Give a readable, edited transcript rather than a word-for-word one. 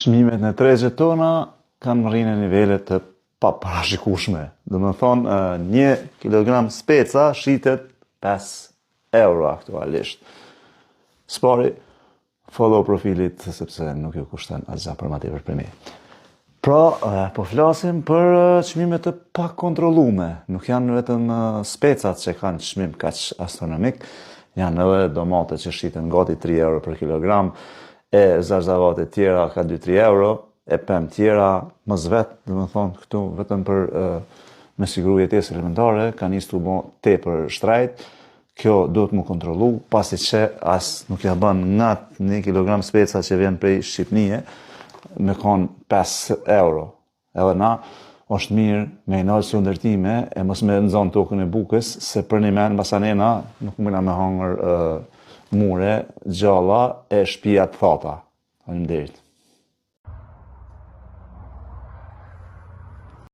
Çmimet në tregjet tona kanë rrinë në nivele të paparashikueshme. Do të thonë, 1 kilogram speca shitet 5 euro aktualisht. Spari, follow profilit sepse nuk ju kushton asgjë për më tepër për mi. Pra, po flasim për çmime të pakontrollume. Nuk janë vetëm specat që kanë çmim kaq astronomik, janë edhe domatet që shiten gati 3 euro për kilogram, e zarzavate tjera ka 2-3 euro, e pemë tjera mos vetë, do të thonë këtu vetëm për me siguru jetesë elementare, ka nisë të bo tepër shtrejt. Kjo duhet mu kontrollu, pasi që as nuk ja bën nga 1 kilogram speca që vjen prej Shqipnije, me konë 5 euro. Edhe na, është mirë me i nalë së ndërtime e mos me nëzonë tokën e bukës, se për një menë basanena nuk mëna me hangër mure, gjalla e shtëpia të thata. Faleminderit.